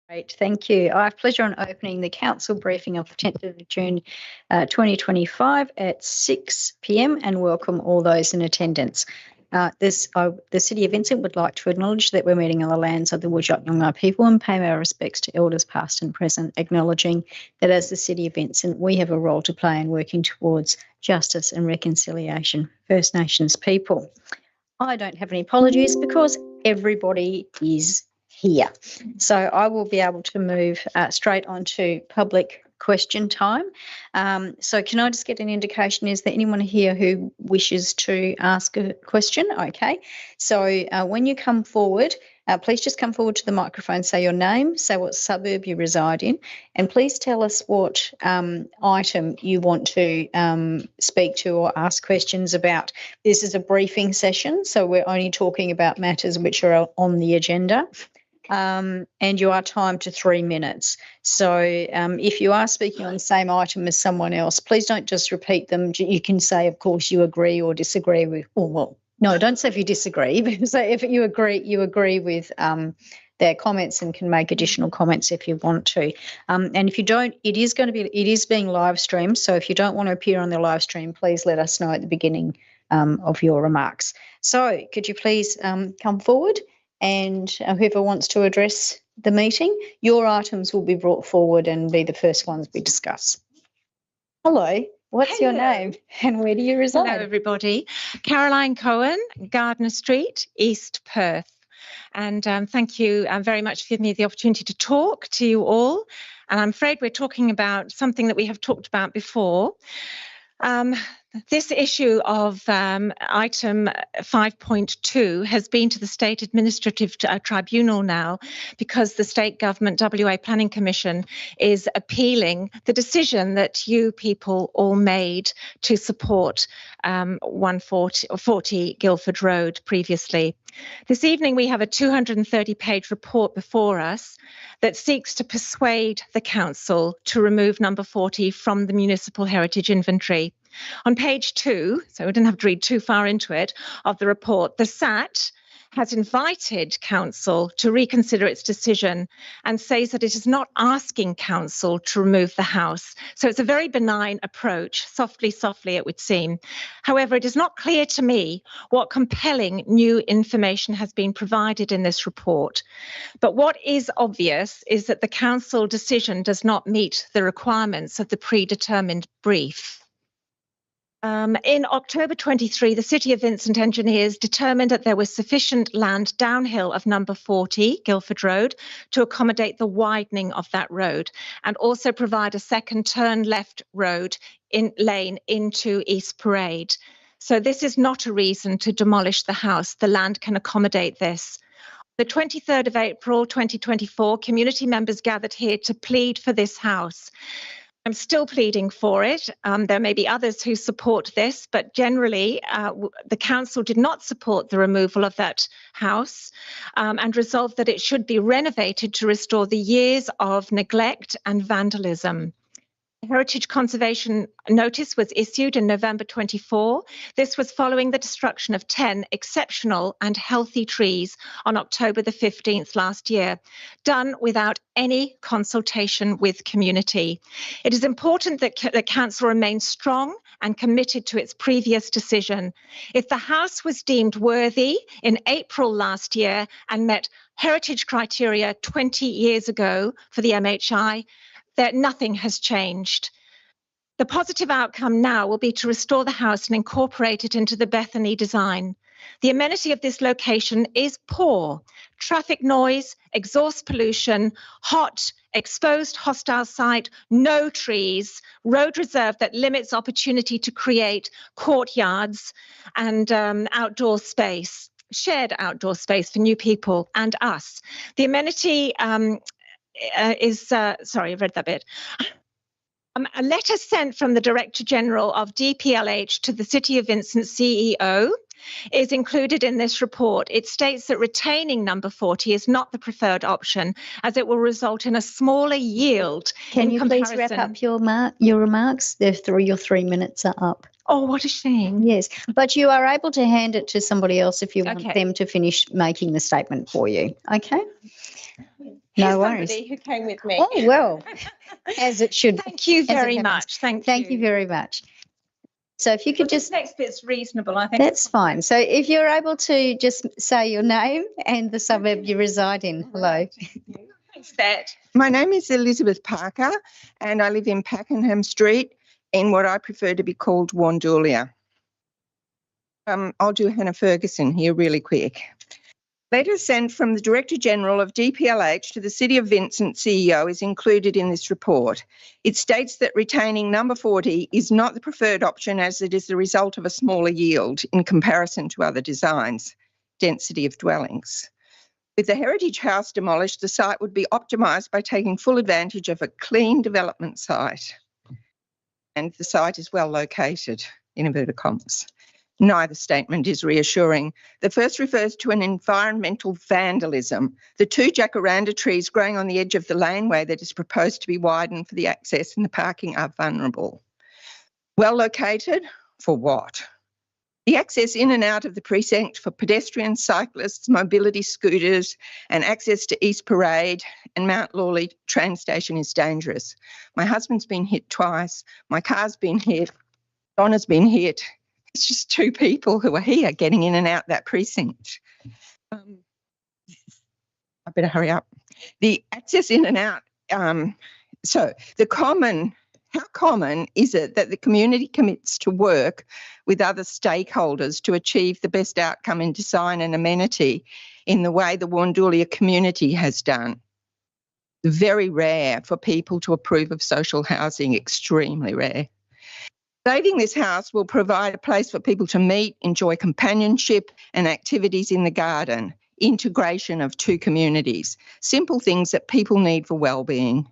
Great, thank you. I have pleasure on opening the council briefing of the 10th of June 2025 at 6 p.m. and welcome all those in attendance. The City of Vincent would like to acknowledge that we're meeting on the lands of the Whadjuk Noongar people and pay our respects to elders past and present, acknowledging that as the City of Vincent we have a role to play in working towards justice and reconciliation for First Nations people. I don't have any apologies because everybody is here. So I will be able to move straight on to public question time. So can I just get an indication, is there anyone here who wishes to ask a question? Okay, so when you come forward, please just come forward to the microphone, say your name, say what suburb you reside in, and please tell us what item you want to speak to or ask questions about. This is a briefing session, so we're only talking about matters which are on the agenda. And you are timed to 3 minutes. So if you are speaking on the same item as someone else, please don't just repeat them. You can say, of course, you agree or disagree with, or well, no, don't say if you disagree, but say if you agree with their comments and can make additional comments if you want to. And if you don't, it is being live streamed. So if you don't want to appear on the live stream, please let us know at the beginning of your remarks. So could you please come forward? And whoever wants to address the meeting, your items will be brought forward and be the first ones we discuss. Hello, what's your name and where do you reside? Hello, everybody. Caroline Cohen, Gardner Street, East Perth. And thank you very much for giving me the opportunity to talk to you all. And I'm afraid we're talking about something that we have talked about before. This issue of item 5.2 has been to the State Administrative Tribunal now because the State Government WA Planning Commission is appealing the decision that you people all made to support 140 Guildford Road previously. This evening we have a 230-page report before us that seeks to persuade the council to remove number 40 from the Municipal Heritage Inventory. On page 2, so we didn't have to read too far into it, of the report, the SAT has invited council to reconsider its decision and says that it is not asking council to remove the house. So it's a very benign approach, softly it would seem. However, it is not clear to me what compelling new information has been provided in this report. But what is obvious is that the council decision does not meet the requirements of the predetermined brief. In October 23, the City of Vincent engineers determined that there was sufficient land downhill of number 40, Guildford Road, to accommodate the widening of that road and also provide a second turn left road lane into East Parade. So this is not a reason to demolish the house. The land can accommodate this. The 23rd of April 2024, community members gathered here to plead for this house. I'm still pleading for it. There may be others who support this, but generally the council did not support the removal of that house and resolved that it should be renovated to restore the years of neglect and vandalism. Heritage Conservation Notice was issued in November 24. This was following the destruction of 10 exceptional and healthy trees on October the 15th last year, done without any consultation with community. It is important that the council remains strong and committed to its previous decision. If the house was deemed worthy in April last year and met heritage criteria 20 years ago for the MHI, that nothing has changed. The positive outcome now will be to restore the house and incorporate it into the Bethany design. The amenity of this location is poor. Traffic noise, exhaust pollution, hot, exposed hostile site, no trees, road reserve that limits opportunity to create courtyards and outdoor space, shared outdoor space for new people and us. The amenity sorry, I've read that bit. A letter sent from the Director General of DPLH to the City of Vincent CEO is included in this report. It states that retaining number 40 is not the preferred option as it will result in a smaller yield. Can you please wrap up your remarks? Your 3 minutes are up. Oh, what a shame. Yes, but you are able to hand it to somebody else if you want them to finish making the statement for you. Okay? No Here's worries. somebody who came with me. Oh, well, as it should. Thank you as it very happens. much. Thank you very much. So if you could This just, next bit's reasonable, I think. that's fine. So if you're able to just say your name and the suburb you reside in. Hello. Thanks, Dad. My name is Elizabeth Parker and I live in Pakenham Street in what I prefer to be called Wandoulia. I'll do Hannah Ferguson here really quick. Letter sent from the Director General of DPLH to the City of Vincent CEO is included in this report. It states that retaining number 40 is not the preferred option as it is the result of a smaller yield in comparison to other designs, density of dwellings. With the Heritage House demolished, the site would be optimised by taking full advantage of a clean development site. And the site is well located, in inverted commas. Neither statement is reassuring. The first refers to an environmental vandalism. The 2 jacaranda trees growing on the edge of the laneway that is proposed to be widened for the access and the parking are vulnerable. Well located? For what? The access in and out of the precinct for pedestrians, cyclists, mobility scooters and access to East Parade and Mount Lawley train station is dangerous. My husband's been hit twice. My car's been hit. Donna's been hit. It's just 2 people who are here getting in and out that precinct. I better hurry up. The access in and out. How common is it that the community commits to work with other stakeholders to achieve the best outcome in design and amenity in the way the Wandoulia community has done? Very rare for people to approve of social housing, extremely rare. Saving this house will provide a place for people to meet, enjoy companionship and activities in the garden, integration of 2 communities, simple things that people need for well-being.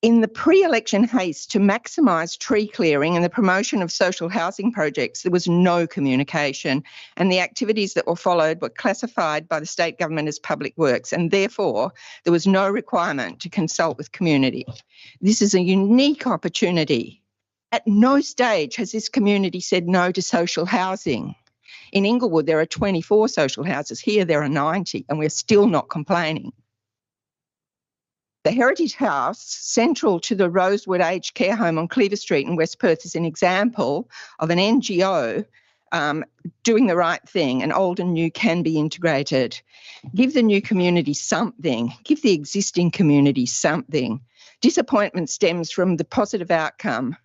In the pre-election haste to maximise tree clearing and the promotion of social housing projects, there was no communication and the activities that were followed were classified by the state government as public works and therefore there was no requirement to consult with community. This is a unique opportunity. At no stage has this community said no to social housing. In Inglewood, there are 24 social houses. Here, there are 90, and we're still not complaining. The Heritage House, central to the Rosewood Aged Care Home on Cleaver Street in West Perth, is an example of an NGO doing the right thing, and old and new can be integrated. Give the new community something. Give the existing community something. Disappointment stems from the positive outcome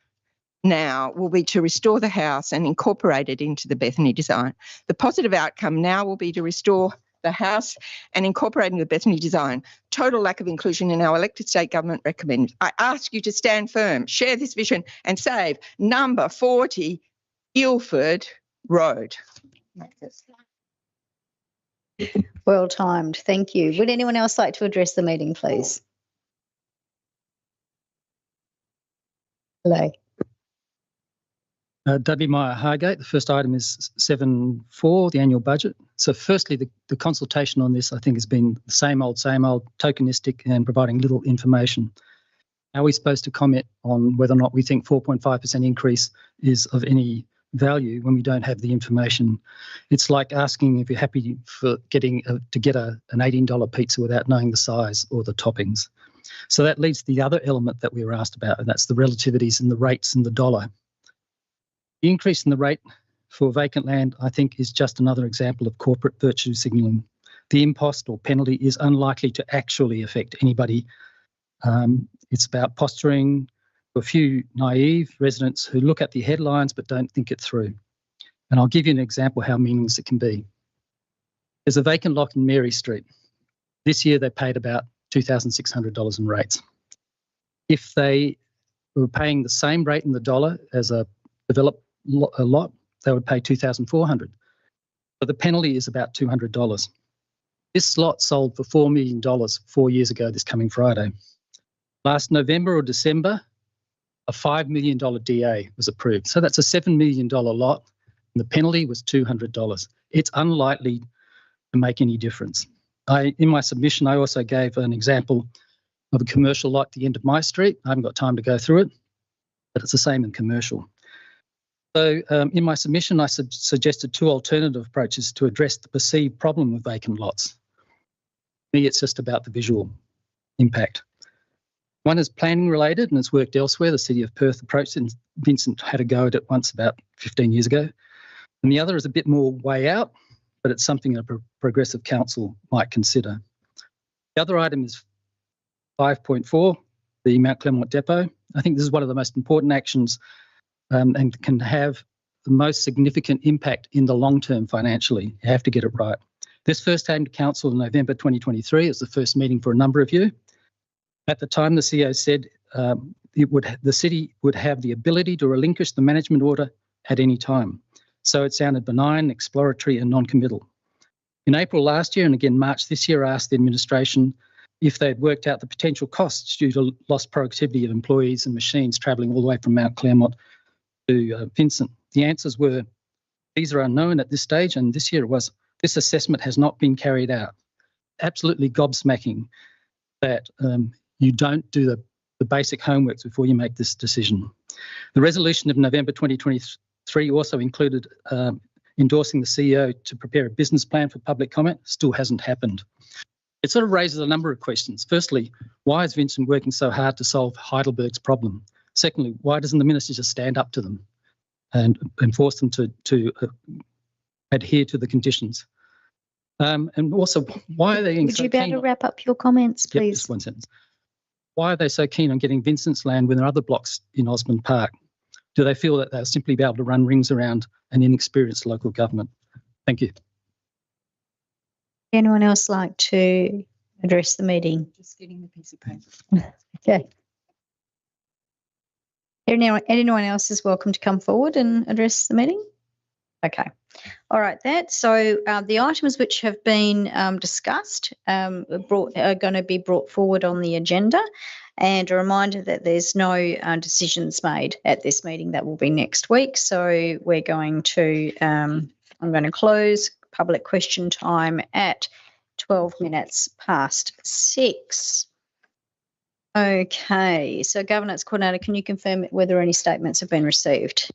now will be to restore the house and incorporate it into the Bethany design. The positive outcome now will be to restore the house and incorporate into the Bethany design. Total lack of inclusion in our elected state government recommend. I ask you to stand firm, share this vision and save number 40 Ilford Road. Well timed. Thank you. Would anyone else like to address the meeting, please? Hello. W. Meyer Hargate. The first item is 7.4, the annual budget. So firstly, the consultation on this, I think, has been the same old, tokenistic and providing little information. How are we supposed to comment on whether or not we think 4.5% increase is of any value when we don't have the information? It's like asking if you're happy for get an $18 pizza without knowing the size or the toppings. So that leads to the other element that we were asked about, and that's the relativities and the rates in the dollar. The increase in the rate for vacant land, I think, is just another example of corporate virtue signalling. The impost or penalty is unlikely to actually affect anybody. It's about posturing for a few naive residents who look at the headlines but don't think it through. And I'll give you an example how meaningless it can be. There's a vacant lot in Mary Street. This year they paid about $2,600 in rates. If they were paying the same rate in the dollar as a developed lot, they would pay $2,400. But the penalty is about $200. This lot sold for $4 million 4 years ago this coming Friday. Last November or December, a $5 million DA was approved. So that's a $7 million lot, and the penalty was $200. It's unlikely to make any difference. In my submission, I also gave an example of a commercial lot at the end of my street. I haven't got time to go through it, but it's the same in commercial. So in my submission, I suggested 2 alternative approaches to address the perceived problem of vacant lots. me, it's just about the visual impact. One is planning related and it's worked elsewhere. The City of Perth approached it, and Vincent had a go at it once about 15 years ago. And the other is a bit more way out, but it's something a progressive council might consider. The other item is 5.4, the Mount Clermont Depot. I think this is one of the most important actions and can have the most significant impact in the long term financially. You have to get it right. This first came to council in November 2023. It was the first meeting for a number of you. At the time, the CEO said the city would have the ability to relinquish the management order at any time. So it sounded benign, exploratory and non-committal. In April last year and again March this year, I asked the administration if they'd worked out the potential costs due to lost productivity of employees and machines travelling all the way from Mount Clermont to Vincent. The answers were, these are unknown at this stage, and this year it was, this assessment has not been carried out. Absolutely gobsmacking that you don't do the basic homework before you make this decision. The resolution of November 2023 also included endorsing the CEO to prepare a business plan for public comment. Still hasn't happened. It sort of raises a number of questions. Firstly, why is Vincent working so hard to solve Heidelberg's problem? Secondly, why doesn't the minister just stand up to them and force them to adhere to the conditions? And also, why are they Would you be able to wrap up your comments, please? Yep, just one sentence. Why are they so keen on getting Vincent's land when there are other blocks in Osborne Park? Do they feel that they'll simply be able to run rings around an inexperienced local government? Thank you. Anyone else like to address the meeting? Just getting the piece of paper. Okay. Anyone else is welcome to come forward and address the meeting? Okay. All right, so the items which have been discussed are going to be brought forward on the agenda, and a reminder that there's no decisions made at this meeting. That will be next week. So we're going to, I'm going to close public question time at 12 minutes past 6. Okay, so Governance Coordinator, can you confirm whether any statements have been received?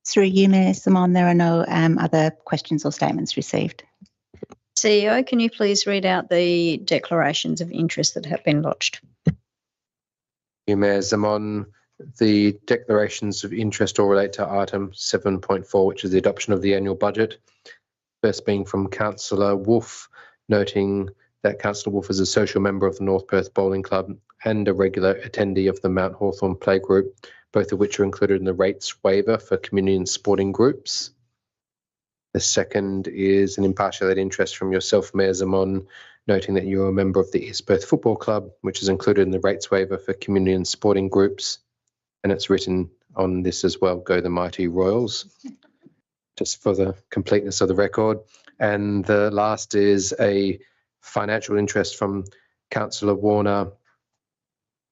Through you, Mayor Simon, there are no other questions or statements received. CEO, can you please read out the declarations of interest that have been lodged? Mayor Simon, the declarations of interest all relate to item 7.4, which is the adoption of the annual budget. First being from Councillor Wolfe, noting that Councillor Wolfe is a social member of the North Perth Bowling Club and a regular attendee of the Mount Hawthorn Playgroup, both of which are included in the rates waiver for community and sporting groups. The second is an impartiality interest from yourself, Mayor Simon, noting that you're a member of the East Perth Football Club, which is included in the rates waiver for community and sporting groups. And it's written on this as well, Go the Mighty Royals, just for the completeness of the record. And the last is a financial interest from Councillor Warner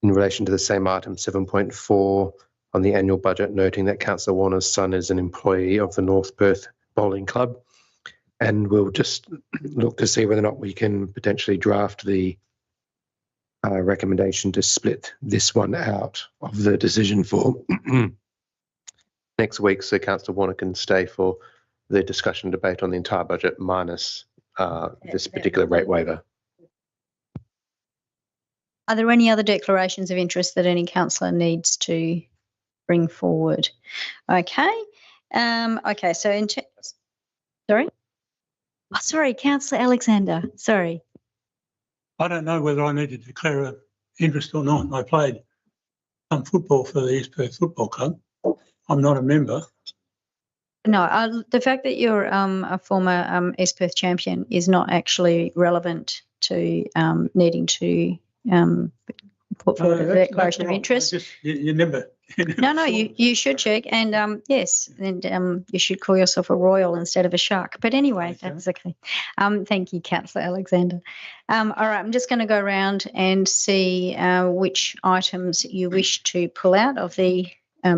in relation to the same item 7.4 on the annual budget, noting that Councillor Warner's son is an employee of the North Perth Bowling Club. And we'll just look to see whether or not we can potentially draft the recommendation to split this one out of the decision for next week, so Councillor Warner can stay for the discussion debate on the entire budget minus this particular rate waiver. Are there any other declarations of interest that any councillor needs to bring forward? Okay. Okay, so sorry? Oh, sorry, Councillor Alexander, sorry. I don't know whether I need to declare an interest or not. I played some football for the East Perth Football Club. I'm not a member. No, the fact that you're a former East Perth champion is not actually relevant to needing to put forward a declaration of interest. You never. No, you should check, and yes, and you should call yourself a royal instead of a shark. But anyway, okay. That's okay. Thank you, Councillor Alexander. All right, I'm just going to go around and see which items you wish to pull out of the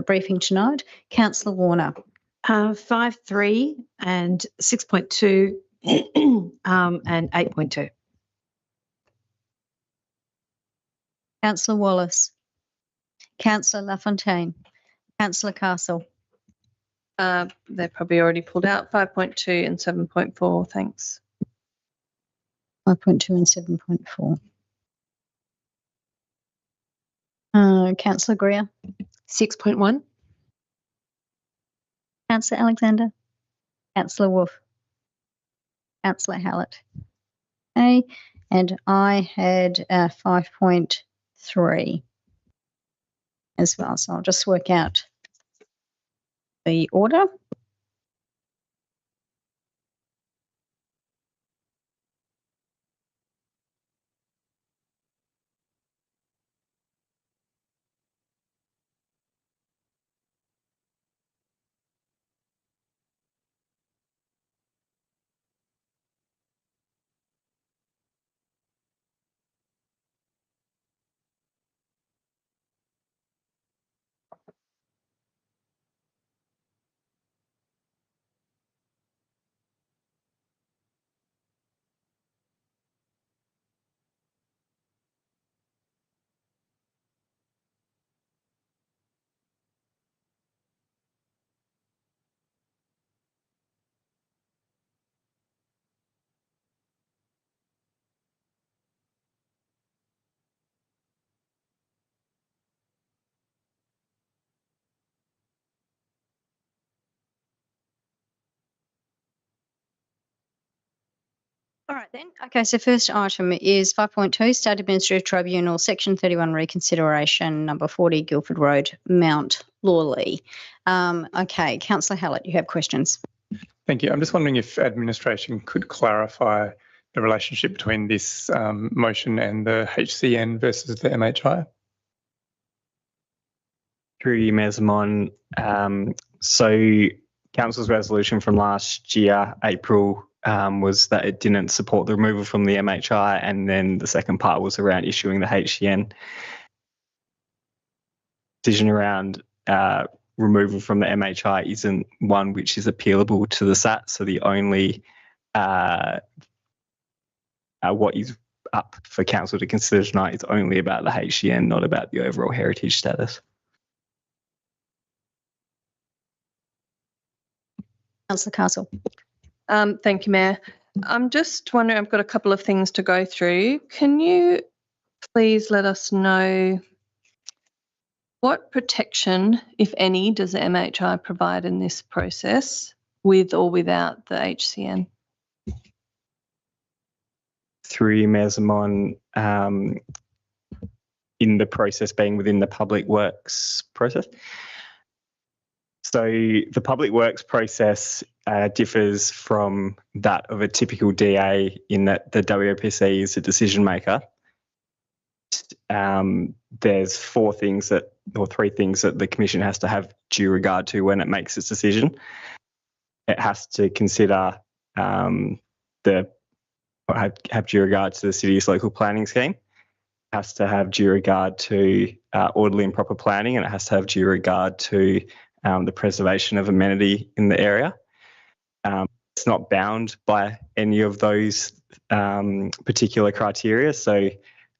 briefing tonight. Councillor Warner. 5.3 and 6.2 and 8.2. Councillor Wallace. Councillor LaFontaine. Councillor Castle. They're probably already pulled out 5.2 and 7.4. Thanks. 5.2 and 7.4. Councillor Greer, 6.1. Councillor Alexander, Councillor Wolf, Councillor Hallett. Okay, and I had 5.3 as well. So I'll just work out the order. All right then. Okay, so first item is 5.2, State Administrative Tribunal, Section 31 reconsideration, number 40, Guildford Road, Mount Lawley. Okay, Councillor Hallett, you have questions. Thank you. I'm just wondering if administration could clarify the relationship between this motion and the HCN versus the MHI. Through you, Mayor Zamon. So Council's resolution from last year, April, was that it didn't support the removal from the MHI, and then the second part was around issuing the HCN. Decision around removal from the MHI isn't one which is appealable to the SAT, so the only what is up for Council to consider tonight is only about the HCN, not about the overall heritage status. Councillor Castle. Thank you, Mayor. I'm just wondering, I've got a couple of things to go through. Can you please let us know what protection, if any, does the MHI provide in this process, with or without the HCN? Through you, Mayor Zamon, in the process being within the public works process. So the public works process differs from that of a typical DA in that the WAPC is a decision maker. There's three things that the Commission has to have due regard to when it makes its decision. It has to consider have due regard to the city's local planning scheme. It has to have due regard to orderly and proper planning, and it has to have due regard to the preservation of amenity in the area. It's not bound by any of those particular criteria. So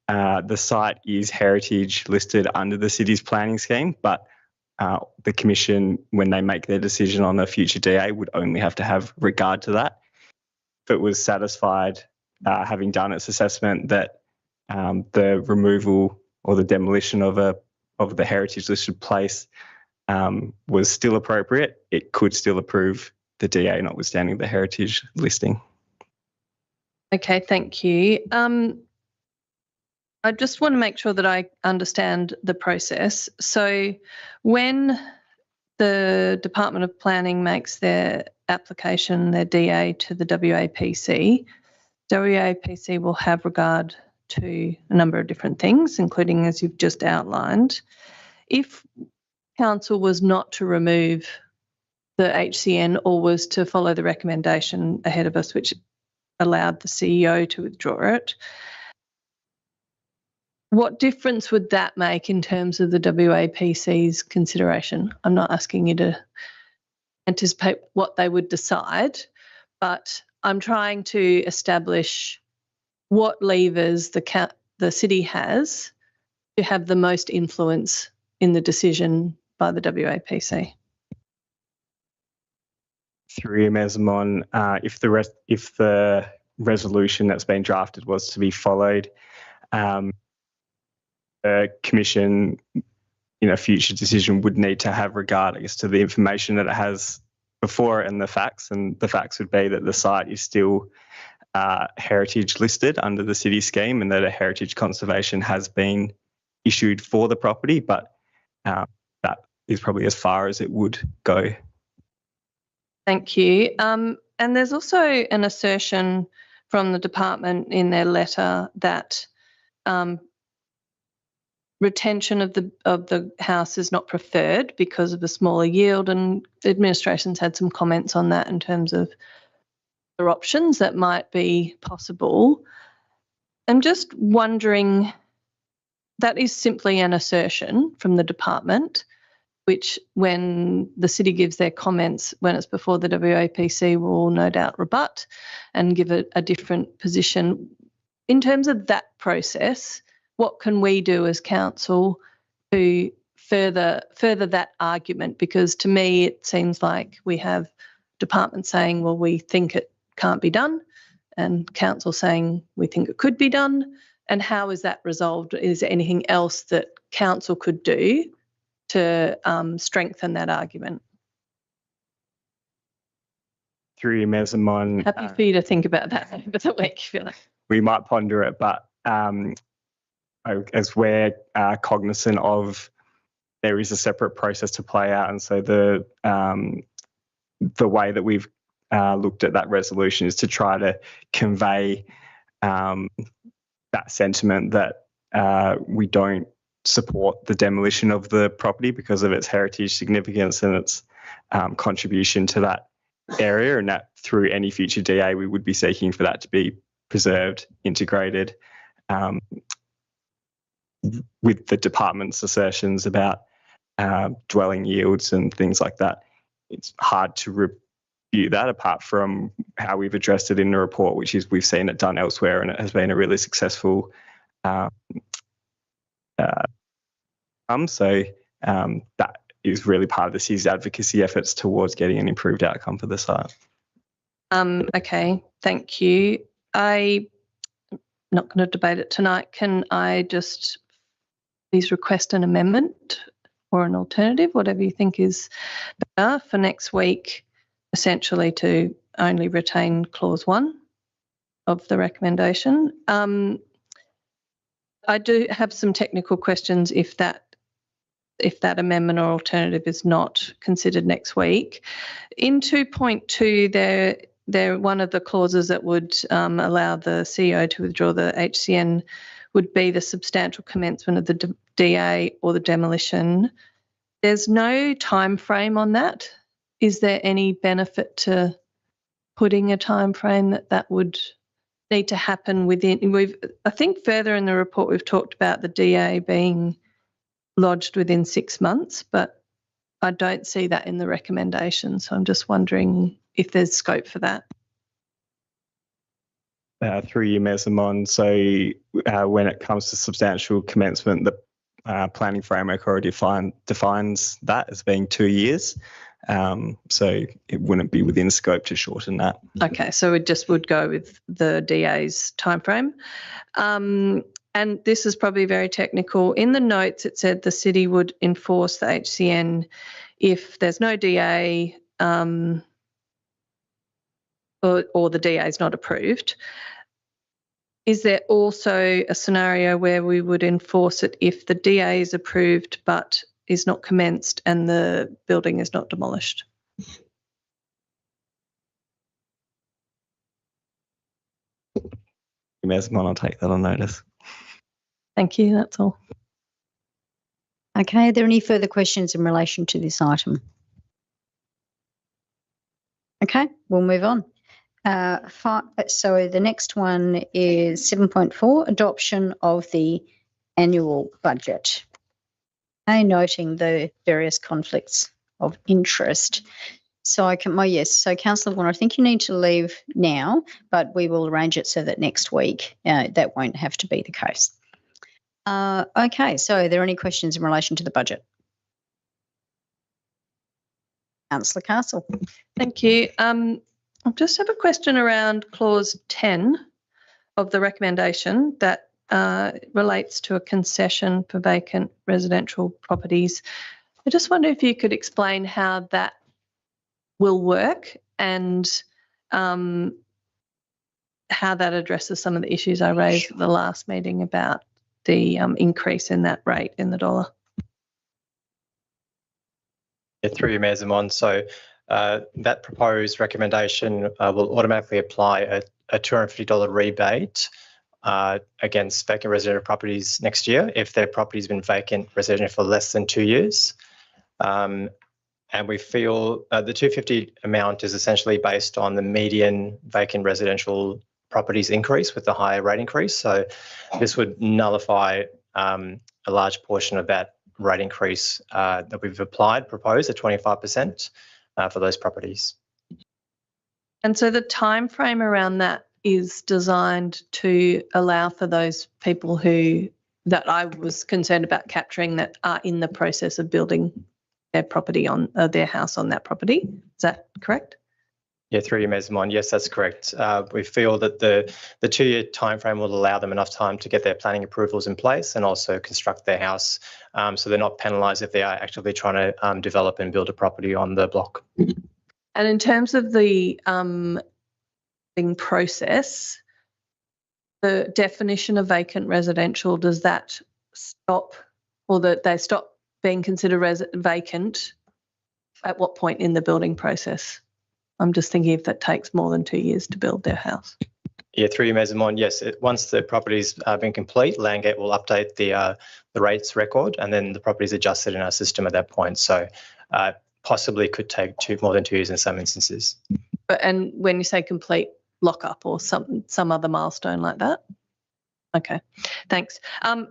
the site is heritage listed under the city's planning scheme, but the Commission, when they make their decision on a future DA, would only have to have regard to that. If it was satisfied, having done its assessment, that the removal or the demolition of the heritage listed place was still appropriate, it could still approve the DA, notwithstanding the heritage listing. Okay, thank you. I just want to make sure that I understand the process. So when the Department of Planning makes their application, their DA, to the WAPC, WAPC will have regard to a number of different things, including, as you've just outlined. If Council was not to remove the HCN or was to follow the recommendation ahead of us, which allowed the CEO to withdraw it, what difference would that make in terms of the WAPC's consideration? I'm not asking you to anticipate what they would decide, but I'm trying to establish what levers the city has to have the most influence in the decision by the WAPC. Through you, Mayor Zamon, if the resolution that's been drafted was to be followed. The Commission, in a future decision, would need to have regard, I guess, to the information that it has before it and the facts. And the facts would be that the site is still heritage listed under the city scheme, and that a heritage conservation has been issued for the property, but that is probably as far as it would go. Thank you. And there's also an assertion from the department in their letter that retention of the house is not preferred because of a smaller yield, and the administration's had some comments on that in terms of other options that might be possible. I'm just wondering, that is simply an assertion from the department, which when the city gives their comments, when it's before the WAPC, will no doubt rebut and give it a different position. In terms of that process, what can we do as council to further that argument? Because to me, it seems like we have departments saying, well, we think it can't be done, and council saying we think it could be done. And how is that resolved? Is there anything else that council could do to strengthen that argument? Through your Mayor Simon, Happy for you to think about that over the week, if you like. we might ponder it, but as we're cognizant of, there is a separate process to play out, and so the way that we've looked at that resolution is to try to convey that sentiment that we don't support the demolition of the property because of its heritage significance and its contribution to that area, and that through any future DA we would be seeking for that to be preserved, integrated, with the department's assertions about dwelling yields and things like that. It's hard to review that apart from how we've addressed it in the report, which is we've seen it done elsewhere and it has been a really successful so that is really part of the city's advocacy efforts towards getting an improved outcome for the site. Okay, thank you. I'm not going to debate it tonight. Can I just please request an amendment or an alternative, whatever you think is better for next week, essentially to only retain clause 1 of the recommendation? I do have some technical questions if that amendment or alternative is not considered next week. In 2.2, there one of the clauses that would allow the CEO to withdraw the HCN would be the substantial commencement of the DA or the demolition. There's no time frame on that. Is there any benefit to putting a time frame that would need to happen within? I think further in the report we've talked about the DA being lodged within 6 months, but I don't see that in the recommendation. So I'm just wondering if there's scope for that. Through you, Mayor Simon, so when it comes to substantial commencement, the planning framework already defines that as being 2 years. So it wouldn't be within scope to shorten that. Okay, so it just would go with the DA's timeframe. And this is probably very technical. In the notes, it said the city would enforce the HCN if there's no DA or the DA is not approved. Is there also a scenario where we would enforce it if the DA is approved but is not commenced and the building is not demolished? Mayor Simon, I'll take that on notice. Thank you, that's all. Okay, are there any further questions in relation to this item? Okay, we'll move on. So the next one is 7.4, adoption of the annual budget. Noting the various conflicts of interest. So so Councillor Warner, I think you need to leave now, but we will arrange it so that next week that won't have to be the case. Okay, so are there any questions in relation to the budget? Councillor Castle. Thank you. I just have a question around clause 10 of the recommendation that relates to a concession for vacant residential properties. I just wonder if you could explain how that will work and how that addresses some of the issues I raised at the last meeting about the increase in that rate in the dollar. Yeah, through you, Mayor Zamon. So that proposed recommendation will automatically apply a $250 rebate against vacant residential properties next year if their property's been vacant residential for less than 2 years. And we feel the 250 amount is essentially based on the median vacant residential properties increase with the higher rate increase. So this would nullify a large portion of that rate increase that we've proposed at 25% for those properties. And so the time frame around that is designed to allow for those people that I was concerned about capturing that are in the process of building their property on their house on that property. Is that correct? Yeah, through you, Mayor Zamon. Yes, that's correct. We feel that the 2-year timeframe will allow them enough time to get their planning approvals in place and also construct their house, so they're not penalised if they are actively trying to develop and build a property on the block. And in terms of the process, the definition of vacant residential, does that stop, or that they stop being considered vacant at what point in the building process? I'm just thinking if that takes more than 2 years to build their house. Yeah, through you, Mayor Zamon, yes. Once the property's been complete, Landgate will update the rates record, and then the property's adjusted in our system at that point. So possibly could take more than 2 years in some instances. And when you say complete, lock-up or some other milestone like that? Okay, thanks.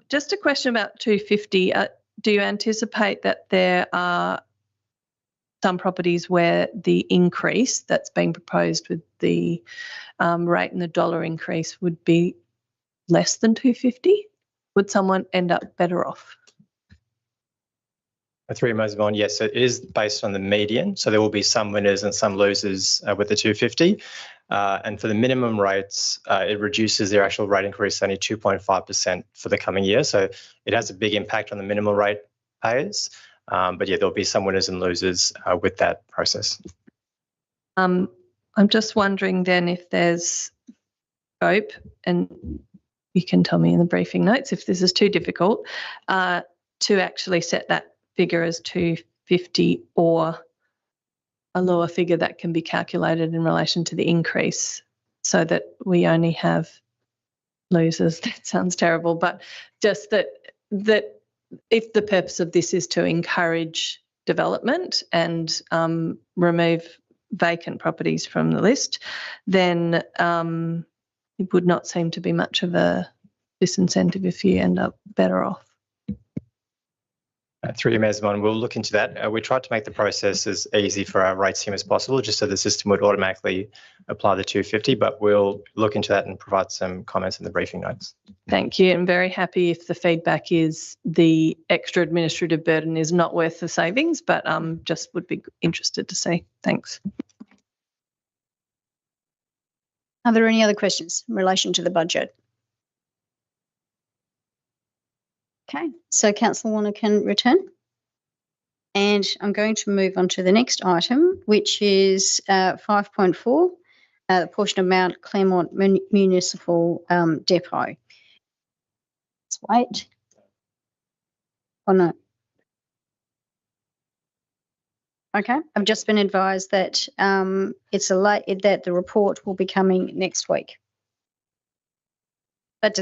Just a question about 250. Do you anticipate that there are some properties where the increase that's being proposed with the rate and the dollar increase would be less than 250? Would someone end up better off? Through you, Mayor Zamon, yes, it is based on the median. So there will be some winners and some losers with the 250. And for the minimum rates, it reduces their actual rate increase to only 2.5% for the coming year. So it has a big impact on the minimum rate payers. But yeah, there'll be some winners and losers with that process. I'm just wondering then if there's scope, and you can tell me in the briefing notes if this is too difficult, to actually set that figure as 250 or a lower figure that can be calculated in relation to the increase so that we only have losers. That sounds terrible, but just that if the purpose of this is to encourage development and remove vacant properties from the list, then it would not seem to be much of a disincentive if you end up better off. Through you, Mayor Zamon, we'll look into that. We tried to make the process as easy for our rates team as possible, just so the system would automatically apply the 250, but we'll look into that and provide some comments in the briefing notes. Thank you. I'm very happy if the feedback is the extra administrative burden is not worth the savings, but just would be interested to see. Thanks. Are there any other questions in relation to the budget? Okay, so Councillor Warner can return. And I'm going to move on to the next item, which is 5.4, the portion of Mount Claremont Municipal Depot. Let's wait. Oh, no. Okay, I've just been advised that that the report will be coming next week. But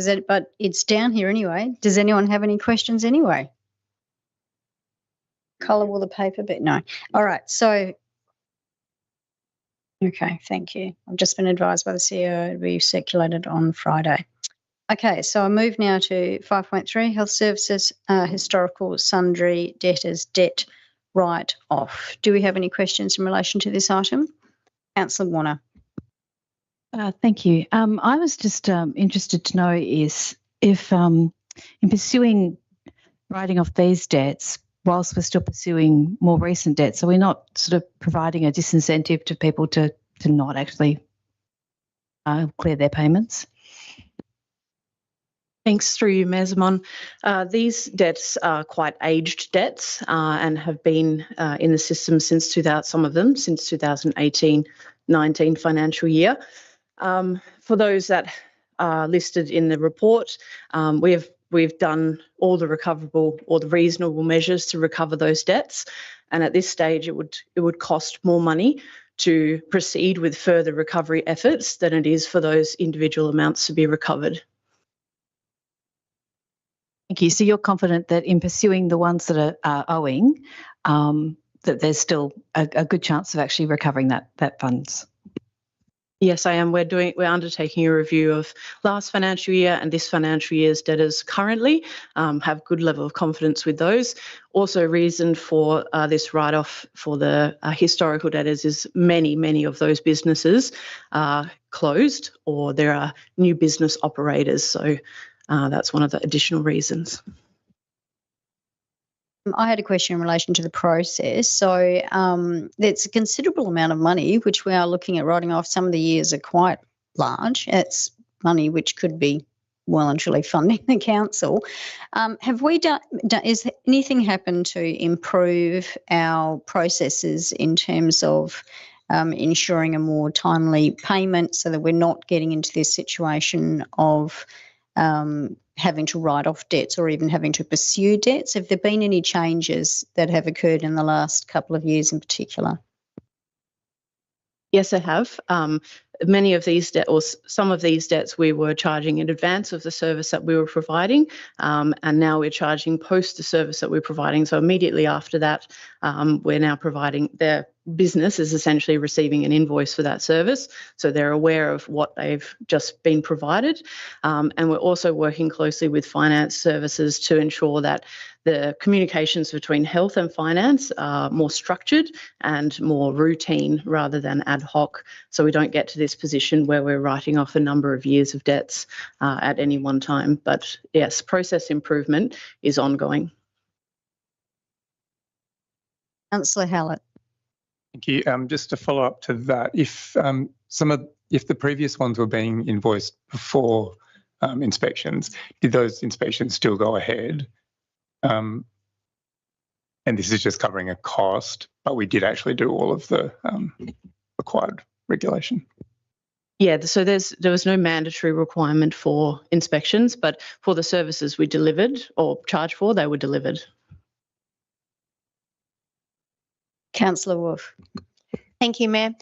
it's down here anyway. Does anyone have any questions anyway? Colour will the paper bit? No. All right. So, okay. Thank you. I've just been advised by the CEO it'll be circulated on Friday. Okay. So I move now to 5.3 Health Services Historical Sundry Debtors Debt Write Off. Do we have any questions in relation to this item? Councillor Warner. Thank you. I was just interested to know is if in pursuing writing off these debts, whilst we're still pursuing more recent debts, are we not sort of providing a disincentive to people to not actually clear their payments? Thanks, through you, Mayor Zaman. These debts are quite aged debts and have been in the system since some of them since 2018-19 financial year. For those that are listed in the report, we've done all the recoverable or the reasonable measures to recover those debts, and at this stage it would cost more money to proceed with further recovery efforts than it is for those individual amounts to be recovered. Thank you. So you're confident that in pursuing the ones that are owing, that there's still a good chance of actually recovering that funds? Yes, I am. We're undertaking a review of last financial year and this financial year's debtors currently, have good level of confidence with those. Also, reason for this write-off for the historical debtors is many of those businesses are closed or there are new business operators. So that's one of the additional reasons. I had a question in relation to the process. So there's a considerable amount of money which we are looking at writing off. Some of the years are quite large. It's money which could be well and truly funding the council. Have we done, is anything happened to improve our processes in terms of ensuring a more timely payment so that we're not getting into this situation of having to write off debts or even having to pursue debts? Have there been any changes that have occurred in the last couple of years in particular? Yes, I have. Many of these debts, or some of these debts, we were charging in advance of the service that we were providing, and now we're charging post the service that we're providing. So immediately after that, we're now providing their business is essentially receiving an invoice for that service. So they're aware of what they've just been provided. And we're also working closely with finance services to ensure that the communications between health and finance are more structured and more routine rather than ad hoc. So we don't get to this position where we're writing off a number of years of debts at any one time. But yes, process improvement is ongoing. Councillor Hallett. Thank you. Just to follow up to that, if the previous ones were being invoiced before inspections, did those inspections still go ahead? And this is just covering a cost, but we did actually do all of the required regulation. Yeah, so there was no mandatory requirement for inspections, but for the services we delivered or charged for, they were delivered. Councillor Wolf. Thank you, Mayor.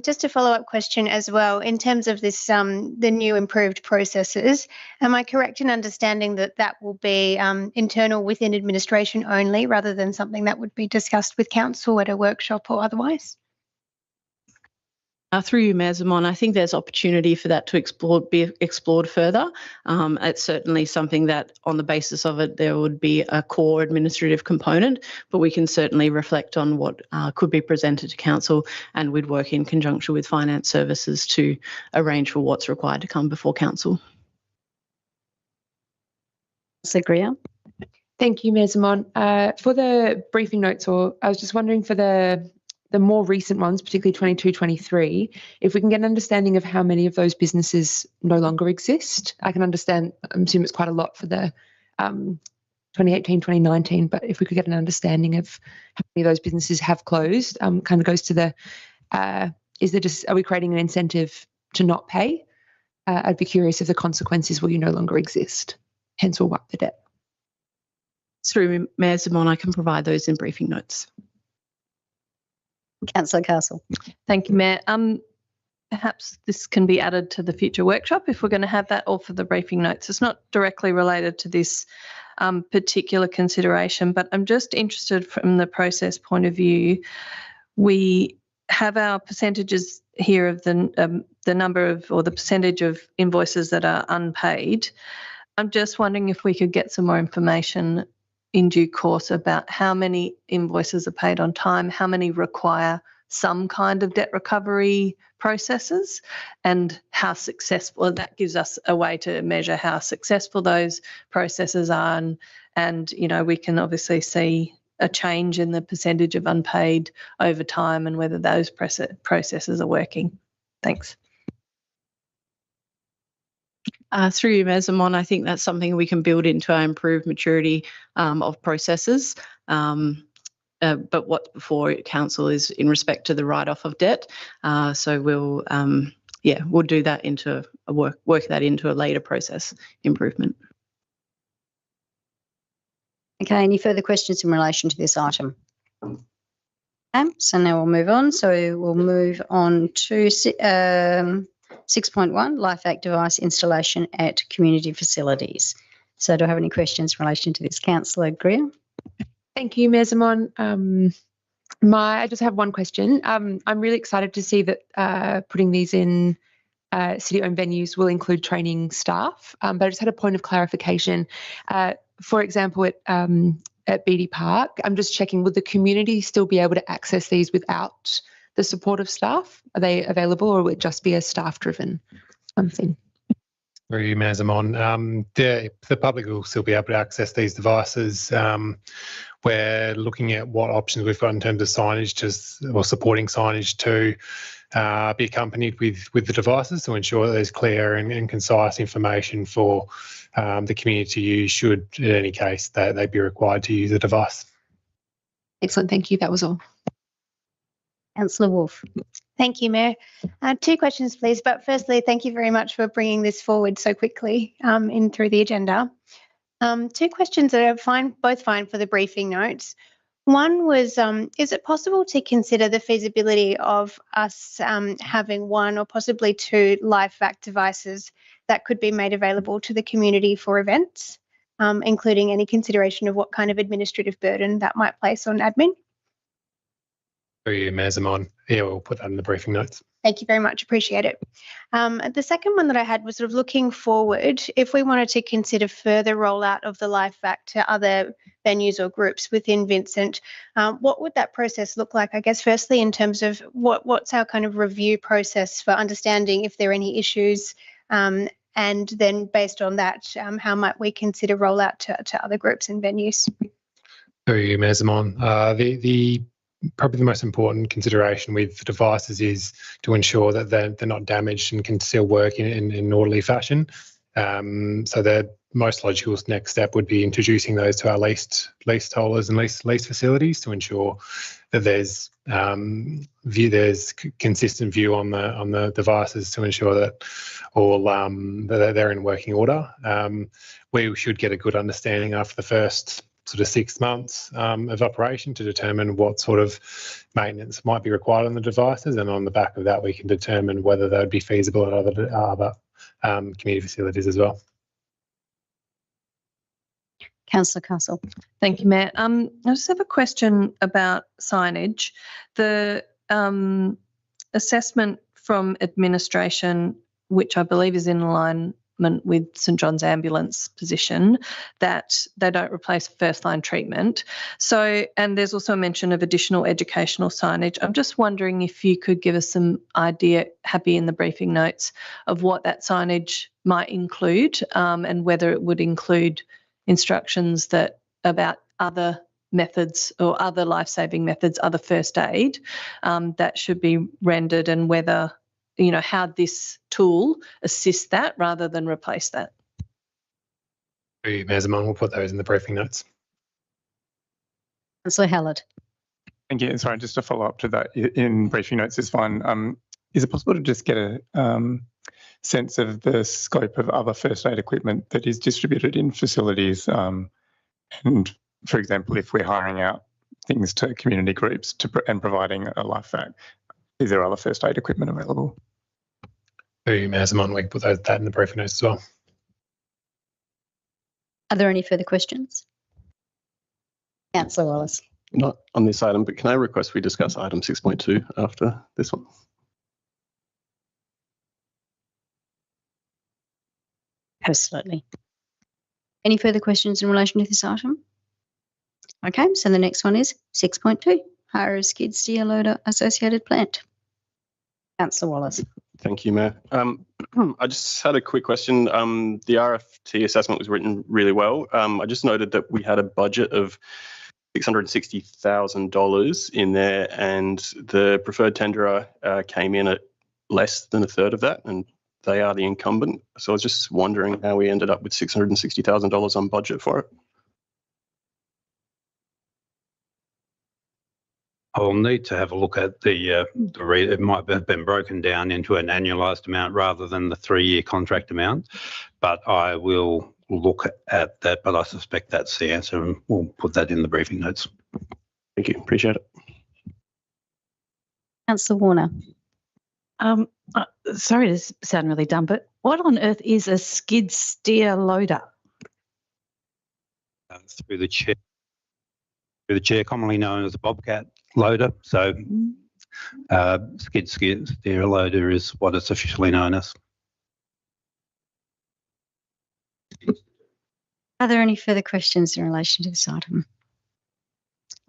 Just a follow-up question as well. In terms of this, the new improved processes, am I correct in understanding that that will be internal within administration only rather than something that would be discussed with council at a workshop or otherwise? Through you, Mayor Zaman, I think there's opportunity for that to be explored further. It's certainly something that on the basis of it, there would be a core administrative component, but we can certainly reflect on what could be presented to council, and we'd work in conjunction with finance services to arrange for what's required to come before council. Councillor Greer. Thank you, Mayor Zaman. For the briefing notes, or I was just wondering for the more recent ones, particularly 22-23, if we can get an understanding of how many of those businesses no longer exist. I can understand, I assume it's quite a lot for the 2018-2019, but if we could get an understanding of how many of those businesses have closed, kind of goes to the, are we creating an incentive to not pay? I'd be curious if the consequences will you no longer exist, hence we'll wipe the debt. Through Mayor Zaman, I can provide those in briefing notes. Councillor Castle. Thank you, Mayor. Perhaps this can be added to the future workshop if we're going to have that, or for the briefing notes. It's not directly related to this particular consideration, but I'm just interested from the process point of view. We have our percentages here of the number of, or the percentage of invoices that are unpaid. I'm just wondering if we could get some more information in due course about how many invoices are paid on time, how many require some kind of debt recovery processes, and how successful, that gives us a way to measure how successful those processes are. And you know, we can obviously see a change in the percentage of unpaid over time and whether those processes are working. Thanks. Through you, Ms. Amon, I think that's something we can build into our improved maturity of processes. But what's before council is in respect to the write-off of debt. So we'll do that into work that into a later process improvement. Okay, any further questions in relation to this item? Okay, so now we'll move on. So we'll move on to 6.1, LifeAct device installation at community facilities. So do I have any questions in relation to this? Councillor Greer. Thank you, Ms. Amon. I just have one question. I'm really excited to see that putting these in city-owned venues will include training staff, but I just had a point of clarification. For example, at Beatty Park, I'm just checking, would the community still be able to access these without the support of staff? Are they available, or will it just be a staff-driven thing? Through you, Ms. Amon. The public will still be able to access these devices. We're looking at what options we've got in terms of signage or supporting signage to be accompanied with the devices to ensure that there's clear and concise information for the community to use should, in any case, they be required to use a device. Excellent. Thank you. That was all. Councillor Wolf. Thank you, Mayor. 2 questions, please. But firstly, thank you very much for bringing this forward so quickly in through the agenda. 2 questions that are both fine for the briefing notes. One was, is it possible to consider the feasibility of us having 1 or possibly 2 LifeAct devices that could be made available to the community for events, including any consideration of what kind of administrative burden that might place on admin? Through you, Ms. Amon. Yeah, we'll put that in the briefing notes. Thank you very much. Appreciate it. The second one that I had was sort of looking forward, if we wanted to consider further rollout of the LifeAct to other venues or groups within Vincent, what would that process look like? I guess firstly, in terms of what's our kind of review process for understanding if there are any issues, and then based on that, how might we consider rollout to other groups and venues? Through you, Ms. Amon. Probably the most important consideration with the devices is to ensure that they're not damaged and can still work in an orderly fashion. So the most logical next step would be introducing those to our leaseholders and lease facilities to ensure that there's consistent view on the devices to ensure that all that they're in working order. We should get a good understanding after the first sort of 6 months of operation to determine what sort of maintenance might be required on the devices, and on the back of that we can determine whether they would be feasible at other community facilities as well. Councillor Castle. Thank you, Mayor. I just have a question about signage. The assessment from administration, which I believe is in alignment with St John's Ambulance position, that they don't replace first-line treatment. So, and there's also a mention of additional educational signage. I'm just wondering if you could give us some idea, happy in the briefing notes, of what that signage might include, and whether it would include instructions about other methods or other life-saving methods, other first aid that should be rendered, and whether, you know, how this tool assists that rather than replace that. Ms. Amon, we'll put those in the briefing notes. Councillor Hallett. Thank you. Sorry, just to follow up to that, in briefing notes is fine. Is it possible to just get a sense of the scope of other first aid equipment that is distributed in facilities? And for example, if we're hiring out things to community groups and providing a LifeAct, is there other first aid equipment available? Ms. Amon, we can put that in the briefing notes as well. Are there any further questions? Councillor Wallace. Not on this item, but can I request we discuss item 6.2 after this one? Absolutely. Any further questions in relation to this item? Okay, so the next one is 6.2, hire a skid steer loader associated plant. Councillor Wallace. Thank you, Mayor. I just had a quick question. The RFT assessment was written really well. I just noted that we had a budget of $660,000 in there, and the preferred tenderer came in at less than a third of that, and they are the incumbent. So I was just wondering how we ended up with $660,000 on budget for it. I'll need to have a look at it might have been broken down into an annualised amount rather than the 3-year contract amount, but I will look at that, but I suspect that's the answer, and we'll put that in the briefing notes. Thank you. Appreciate it. Councillor Warner. Sorry to sound really dumb, but what on earth is a skid steer loader? Through the chair, commonly known as a bobcat loader. So skid steer loader is what it's officially known as. Are there any further questions in relation to this item?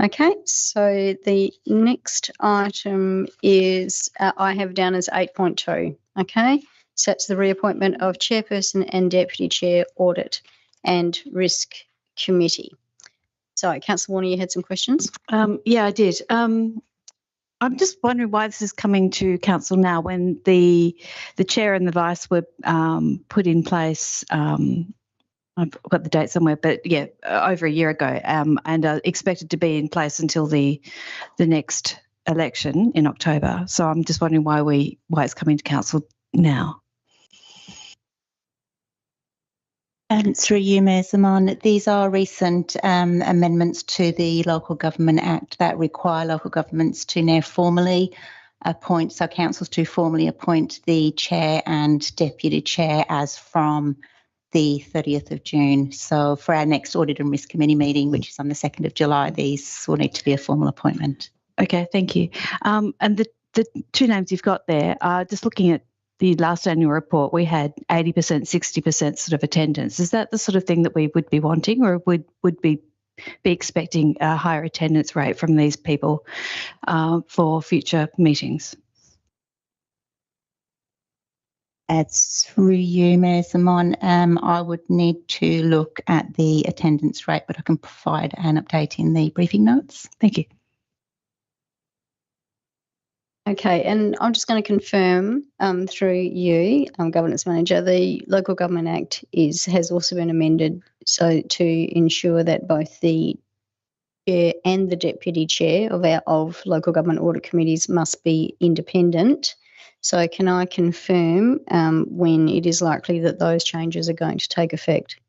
Okay, so the next item is I have down as 8.2. Okay, so it's the reappointment of chairperson and deputy chair, audit and risk committee. So, Councillor Warner, you had some questions? Yeah, I did. I'm just wondering why this is coming to council now when the chair and the vice were put in place. I've got the date somewhere, but yeah, over a year ago, and are expected to be in place until the next election in October. So I'm just wondering why it's coming to council now. Through you, Mayor Zaman, these are recent amendments to the Local Government Act that require local governments to now formally appoint, so councils to formally appoint the chair and deputy chair as from the 30th of June. So for our next Audit and Risk Committee meeting, which is on the 2nd of July, these will need to be a formal appointment. Okay, thank you. And the two names you've got there, just looking at the last annual report, we had 80%, 60% sort of attendance. Is that the sort of thing that we would be wanting, or would be expecting a higher attendance rate from these people for future meetings? Through you, Mayor Zaman, I would need to look at the attendance rate, but I can provide an update in the briefing notes. Thank you. Okay, and I'm just going to confirm through you, Governance Manager, the Local Government Act has also been amended so to ensure that both the chair and the deputy chair of local government audit committees must be independent. So can I confirm when it is likely that those changes are going to take effect?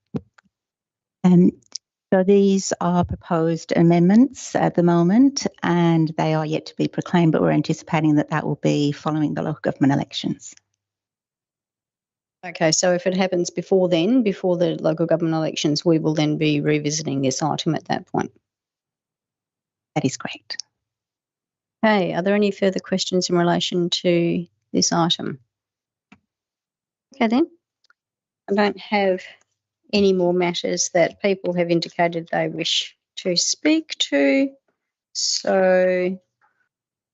So these are proposed amendments at the moment, and they are yet to be proclaimed, but we're anticipating that will be following the local government elections. Okay, so if it happens before then, before the local government elections, we will then be revisiting this item at that point. That is correct. Okay, are there any further questions in relation to this item? Okay then, I don't have any more matters that people have indicated they wish to speak to. So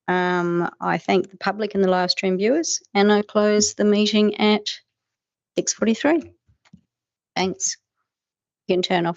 I thank the public and the live stream viewers, and I close the meeting at 6:43. Thanks. You can turn off